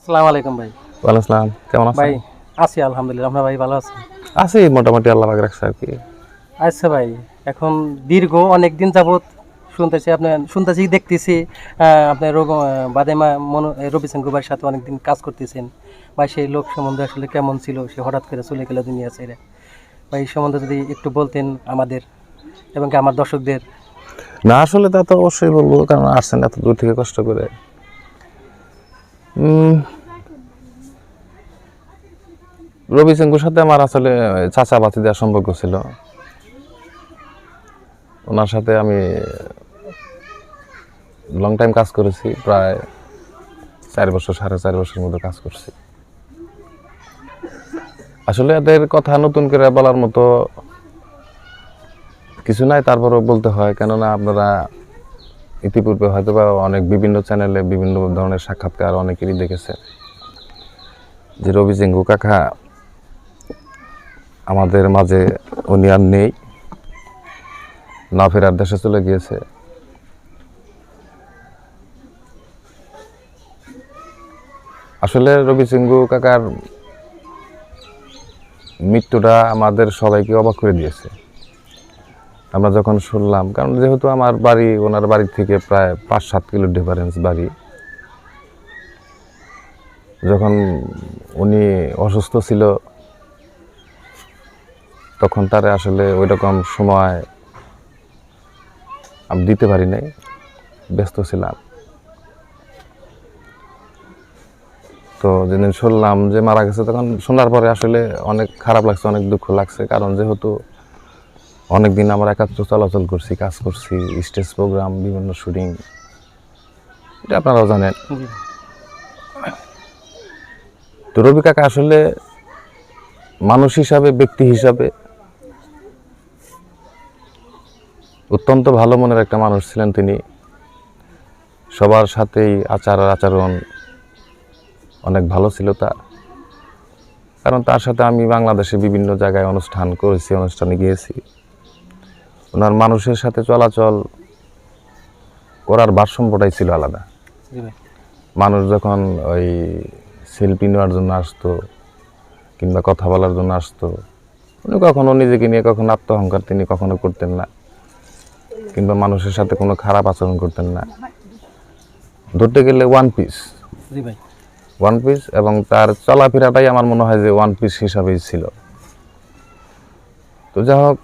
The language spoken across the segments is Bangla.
আসসালামু আলাইকুম ভাই। ওয়ালাইকুম আসসালাম। কেমন আছেন? ভাই আছি আলহামদুলিল্লাহ। আপনার ভাই ভালো আছেন? আছি মোটামুটি, আল্লাহ পাক রাখছে আর কি। আচ্ছা ভাই, এখন দীর্ঘ অনেকদিন যাবৎ শুনতেছি দেখতেছি আপনার বাদেমা রবি শঙ্কর ভাইয়ের সাথে অনেকদিন কাজ করতেছেন। ভাই সেই লোক সম্বন্ধে আসলে কেমন ছিল, সে হঠাৎ করে চলে গেল দুনিয়া ছেড়ে। ভাই এই সম্বন্ধে যদি একটু বলতেন আমাদের এবং কি আমার দর্শকদের। না আসলে তা তো অবশ্যই বলবো, কারণ আসছেন এত দূর থেকে কষ্ট করে। রবি শঙ্কুর সাথে আমার আসলে চাচা ভাতিজার সম্পর্ক ছিল। ওনার সাথে আমি লং টাইম কাজ করেছি, প্রায় 4 বছর 4.5 বছর মতো কাজ করছি। আসলে এদের কথা নতুন করে বলার মতো কিছু নাই, তারপরও বলতে হয়, কেননা আপনারা ইতিপূর্বে হয়তো বা অনেক বিভিন্ন চ্যানেলে বিভিন্ন ধরনের সাক্ষাৎকার অনেকেরই দেখেছে যে রবি শঙ্কু কাকা আমাদের মাঝে, উনি আর নেই, না ফেরার দেশে চলে গিয়েছে। আসলে রবি শঙ্কু কাকার মৃত্যুটা আমাদের সবাইকে অবাক করে দিয়েছে। আমরা যখন শুনলাম, কারণ যেহেতু আমার বাড়ি ওনার বাড়ি থেকে প্রায় 5-7 কিলো ডিফারেন্স বাড়ি, যখন উনি অসুস্থ ছিল তখন তারে আসলে ওই রকম সময় আমি দিতে পারি নাই, ব্যস্ত ছিলাম। তো যেদিন শুনলাম যে মারা গেছে, তখন শোনার পরে আসলে অনেক খারাপ লাগছে, অনেক দুঃখ লাগছে। কারণ যেহেতু অনেকদিন আমরা একাত্র চলাচল করছি, কাজ করছি, স্টেজ প্রোগ্রাম, বিভিন্ন শুটিং, এটা আপনারাও জানেন। তো রবি কাকা আসলে মানুষ হিসাবে, ব্যক্তি হিসাবে অত্যন্ত ভালো মনের একটা মানুষ ছিলেন তিনি। সবার সাথেই আচরণ অনেক ভালো ছিল তার। কারণ তার সাথে আমি বাংলাদেশে বিভিন্ন জায়গায় অনুষ্ঠান করেছি, অনুষ্ঠানে গিয়েছি। ওনার মানুষের সাথে চলাচল করার ভারসাম্যটাই ছিল আলাদা। মানুষ যখন ওই সেলফি নেওয়ার জন্য আসতো কিংবা কথা বলার জন্য আসতো, উনি কখনো নিজেকে নিয়ে কখনো আত্মঅহংকার তিনি কখনো করতেন না, কিংবা মানুষের সাথে কোনো খারাপ আচরণ করতেন না। ধরতে গেলে ওয়ান পিস, এবং তার চলাফেরাটাই আমার মনে হয় যে ওয়ান পিস হিসাবেই ছিল। তো যাই হোক,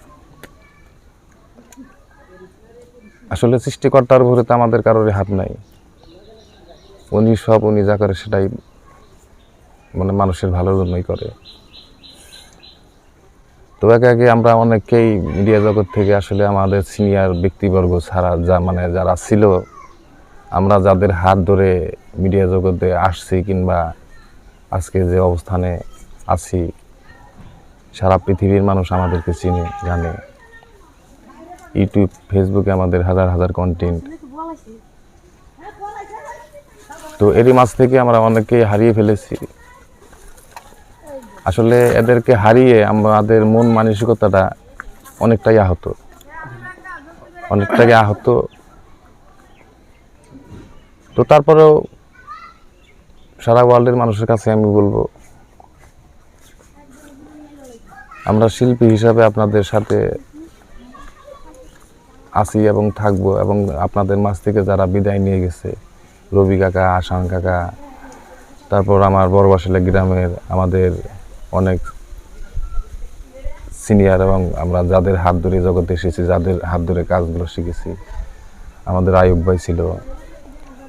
আসলে সৃষ্টিকর্তার উপরে তো আমাদের কারোরই হাত নাই। উনি যা করে সেটাই মানে মানুষের ভালোর জন্যই করে। তো একে আমরা অনেকেই মিডিয়া জগৎ থেকে আসলে আমাদের সিনিয়র ব্যক্তিবর্গ ছাড়া যারা ছিল, আমরা যাদের হাত ধরে মিডিয়া জগতে আসছি কিংবা আজকে যে অবস্থানে আছি, সারা পৃথিবীর মানুষ আমাদেরকে চিনে, জানে। ইউটিউব, ফেসবুকে আমাদের হাজার হাজার কন্টেন্ট। তো এরই মাঝ থেকে আমরা অনেকেই হারিয়ে ফেলেছি। আসলে এদেরকে হারিয়ে আমাদের মন মানসিকতাটা অনেকটাই আহত। তো তারপরেও সারা ওয়ার্ল্ডের মানুষের কাছে আমি বলবো, আমরা শিল্পী হিসাবে আপনাদের সাথে আছি এবং থাকবো, এবং আপনাদের মাঝ থেকে যারা বিদায় নিয়ে গেছে, রবি কাকা, আসান কাকা, তারপর আমার বড়বাসিলা গ্রামের আমাদের অনেক সিনিয়র, এবং আমরা যাদের হাত ধরে জগতে এসেছি, যাদের হাত ধরে কাজগুলো শিখেছি, আমাদের আয়ুব ভাই ছিল,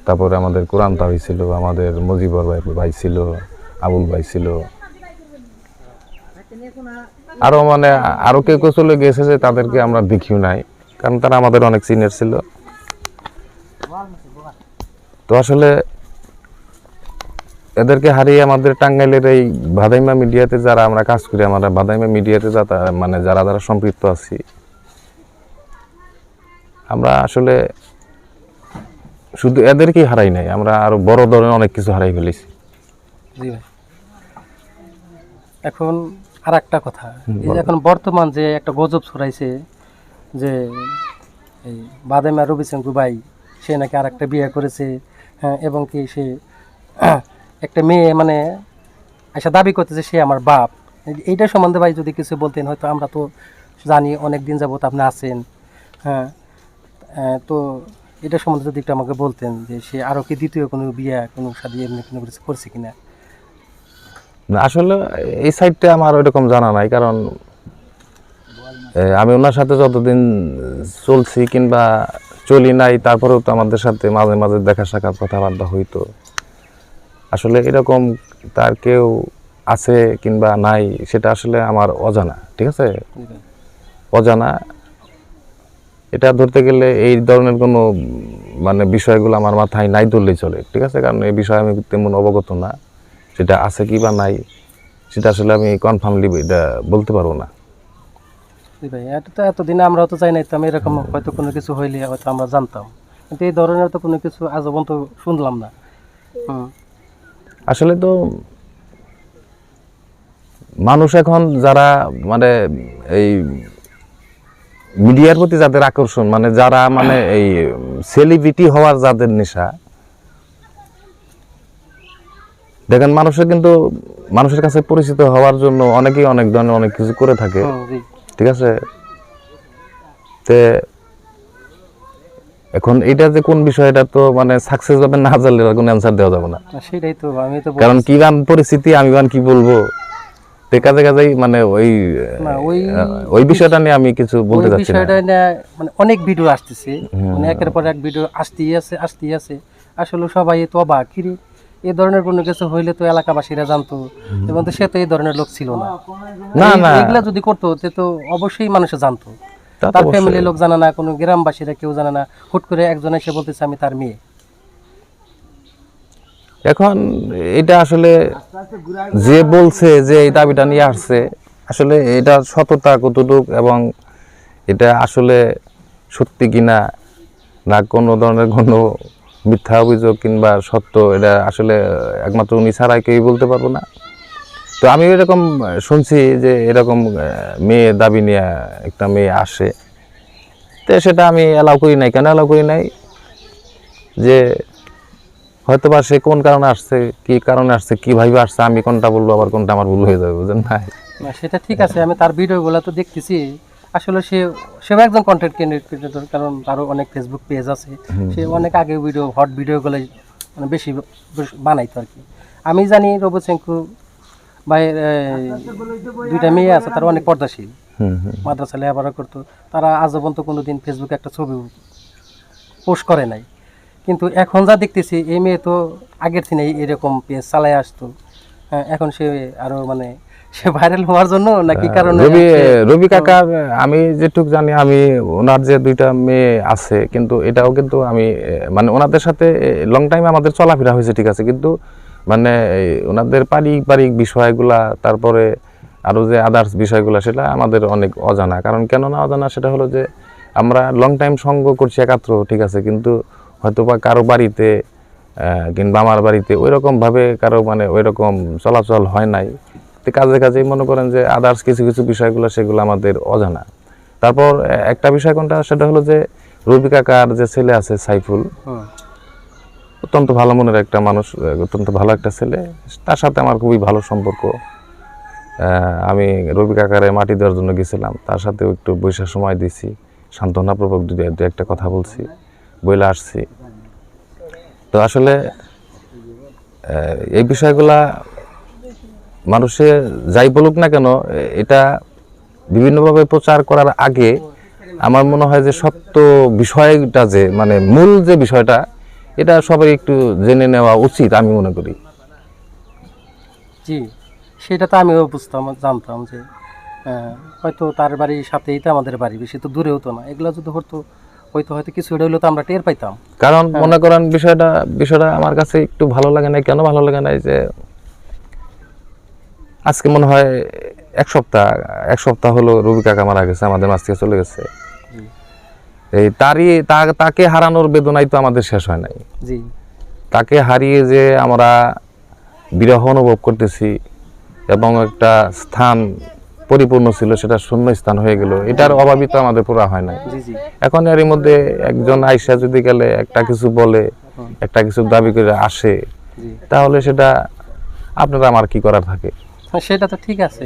তারপরে আমাদের কোরআন তাহি ছিল, আমাদের মজিবর ভাই ছিল, আবুল ভাই ছিল, আরো কেউ কেউ চলে গেছে যে তাদেরকে আমরা দেখিও নাই, কারণ তারা আমাদের অনেক সিনিয়র ছিল। তো আসলে এদেরকে হারিয়ে আমাদের টাঙ্গাইলের এই বাদাইমা মিডিয়াতে যারা আমরা কাজ করি, আমরা বাদাইমা মিডিয়াতে যারা সম্পৃক্ত আছি, আমরা আসলে শুধু এদেরকেই হারাই নাই, আমরা আরো বড় ধরনের অনেক কিছু হারাই ফেলেছি। এখন আর একটা কথা, এই যে এখন বর্তমান যে একটা গজব ছড়াইছে যে এই বাদেমা রবি শঙ্কু ভাই, সে নাকি আর একটা বিয়ে করেছে, হ্যাঁ, এবং কি সে একটা মেয়ে মানে আচ্ছা দাবি করতেছে সে আমার বাপ, এইটা সম্বন্ধে ভাই যদি কিছু বলতেন, হয়তো আমরা তো জানি অনেক দিন যাবত আপনি আছেন, হ্যাঁ, তো এটা সম্বন্ধে যদি একটু আমাকে বলতেন যে সে আরও কি দ্বিতীয় কোনো বিয়ে কোনো শাদী এমনি কোনো কিছু করছে কিনা। না, আসলে এই সাইডটা আমার ওইরকম জানা নাই, কারণ আমি ওনার সাথে যতদিন চলছি কিংবা চলি নাই, তারপরেও তো আমাদের সাথে মাঝে মাঝে দেখা সাক্ষাৎ কথাবার্তা হইতো। আসলে এরকম তার কেউ আছে কিংবা নাই সেটা আসলে আমার অজানা, ঠিক আছে, অজানা। এটা ধরতে গেলে এই ধরনের কোনো মানে বিষয়গুলো আমার মাথায় নাই ধরলেই চলে, ঠিক আছে, কারণ এই বিষয়ে আমি তেমন অবগত না। সেটা আছে কি বা নাই সেটা আসলে আমি কনফার্মলি এটা বলতে পারবো না। জি ভাই, এটা তো এতদিনে আমরাও তো চাই নাই, তো এরকম হয়তো কোনো কিছু হইলে হয়তো আমরা জানতাম, কিন্তু এই ধরনের তো কোনো কিছু আজ পর্যন্ত শুনলাম না। আসলে তো মানুষ এখন যারা মানে এই মিডিয়ার প্রতি যাদের আকর্ষণ, মানে যারা মানে এই সেলিব্রিটি হওয়ার যাদের নেশা, দেখেন মানুষের কিন্তু মানুষের কাছে পরিচিত হওয়ার জন্য অনেকেই অনেক ধরনের অনেক কিছু করে থাকে, ঠিক আছে। তে এখন এটা যে কোন বিষয়, এটা তো মানে সাকসেস হবে না জানলে কোনো অ্যান্সার দেওয়া যাবে না। সেটাই তো আমি তো কারণ কি গান পরিস্থিতি আমি গান কি বলবো, তে কাজে কাজেই মানে ওই বিষয়টা নিয়ে আমি কিছু বলতে চাচ্ছি না। বিষয়টা নিয়ে মানে অনেক ভিডিও আসতেছে, মানে একের পর এক ভিডিও আসতেই আছে। আসলে সবাই তো অবাক, কিরে এই ধরনের কোনো কিছু হইলে তো এলাকাবাসীরা জানতো, এবং তো সে তো এই ধরনের লোক ছিল না। না এগুলা যদি করতো তো অবশ্যই মানুষে জানতো। তা তো তার অবশ্যই। ফ্যামিলির লোক জানে না, কোনো গ্রামবাসীরা কেউ জানে না, হুট করে একজন এসে বলতেছে আমি তার মেয়ে। এখন এটা আসলে যে বলছে যে এই দাবিটা নিয়ে আসছে, আসলে এটা সততা কতটুক এবং এটা আসলে সত্যি কিনা না কোনো ধরনের কোনো মিথ্যা অভিযোগ কিংবা সত্য, এটা আসলে একমাত্র উনি ছাড়াই কেউই বলতে পারবো না। তো আমি এরকম শুনছি যে এরকম মেয়ে দাবি নিয়ে একটা মেয়ে আসে, তো সেটা আমি অ্যালাউ করি নাই। কেন অ্যালাউ করি নাই, যে হয়তো বা সে কোন কারণে আসছে, কি কারণে আসছে, কি ভাবে আসছে, আমি কোনটা বলবো আবার কোনটা আমার ভুল হয়ে যাবে, বুঝলেন না। না সেটা ঠিক আছে, আমি তার ভিডিওগুলো তো দেখতেছি। আসলে সেও একজন কন্টেন্ট ক্রিয়েটর, কারণ তারও অনেক ফেসবুক পেজ আছে। সে অনেক আগে হট ভিডিওগুলো মানে বেশি বানাইতো আর কি। আমি জানি রবীন্দ্র ভাইয়ের দুইটা মেয়ে আছে, তারা অনেক পর্দাশীল, মাদ্রাসা লেখাপড়া করতো। তারা আজ পর্যন্ত কোনোদিন ফেসবুকে একটা ছবি পোস্ট করে নাই। কিন্তু এখন যা দেখতেছি, এই মেয়ে তো আগের থেকে এরকম পেজ চালায় আসতো। এখন সে আরো মানে সে ভাইরাল হওয়ার জন্য নাকি কারণে রবি কাকা, আমি যেটুক জানি, আমি ওনার যে দুইটা মেয়ে আছে, কিন্তু এটাও কিন্তু আমি মানে ওনাদের সাথে লং টাইম আমাদের চলাফেরা হয়েছে, ঠিক আছে, কিন্তু মানে ওনাদের পারিবারিক বিষয়গুলা, তারপরে আরো যে আদার্স বিষয়গুলা, সেটা আমাদের অনেক অজানা। কারণ কেন না অজানা, সেটা হলো যে আমরা লং টাইম সঙ্গ করছি একাত্র, ঠিক আছে, কিন্তু হয়তো বা কারো বাড়িতে কিংবা আমার বাড়িতে ওইরকম ভাবে কারো মানে ওইরকম চলাচল হয় নাই। তো কাজে কাজেই মনে করেন যে আদার্স কিছু কিছু বিষয়গুলো, সেগুলো আমাদের অজানা। তারপর একটা বিষয় কোনটা, সেটা হলো যে রবি কাকার যে ছেলে আছে সাইফুল, অত্যন্ত ভালো মনের একটা মানুষ, অত্যন্ত ভালো একটা ছেলে। তার সাথে আমার খুবই ভালো সম্পর্ক। আমি রবি কাকারে মাটি দেওয়ার জন্য গেছিলাম, তার সাথেও একটু বৈশা সময় দিছি, সান্ত্বনাপ্রবক দু একটা কথা বলছি, বইলে আসছি। তো আসলে এই বিষয়গুলা মানুষে যাই বলুক না কেন, এটা বিভিন্নভাবে প্রচার করার আগে আমার মনে হয় যে সত্য বিষয়টা, যে মানে মূল যে বিষয়টা, এটা সবাই একটু জেনে নেওয়া উচিত আমি মনে করি। জি, সেটা তো আমিও জানতাম যে হয়তো তার বাড়ির সাথেই তো আমাদের বাড়ি, বেশি তো দূরেও তো না। এগুলো যদি হয়তো কিছু হইলো তো আমরা টের পাইতাম। কারণ মনে করেন বিষয়টা আমার কাছে একটু ভালো লাগে না। কেন ভালো লাগে না, যে আজকে মনে হয় এক সপ্তাহ হলো রবি কাকা মারা গেছে, আমাদের মাছ থেকে চলে গেছে। এই তাকে হারানোর বেদনাই তো আমাদের শেষ হয় নাই। জি, তাকে হারিয়ে যে আমরা বিরহ অনুভব করতেছি, এবং একটা স্থান পরিপূর্ণ ছিল সেটা শূন্য স্থান হয়ে গেল, এটার অভাবই তো আমাদের পুরা হয় নাই। এখন এর মধ্যে একজন আইসা যদি গেলে একটা কিছু বলে, একটা কিছু দাবি করে আসে, তাহলে সেটা আপনারা আমার কি করার থাকে? সেটা তো ঠিক আছে।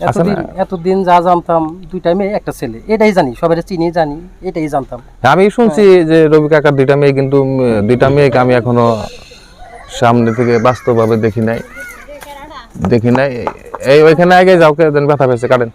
আছে না? এতদিন যা জানতাম, দুইটা মেয়ে একটা ছেলে, এটাই জানি, সবাই চিনি জানি, এটাই জানতাম। আমি শুনছি যে রবি কাকার দুইটা মেয়ে, কিন্তু দুইটা মেয়েকে আমি এখনো সামনে থেকে বাস্তবভাবে দেখি নাই। এই ওইখানে আগে যাও, কে ব্যথা পেয়েছে কাটেন।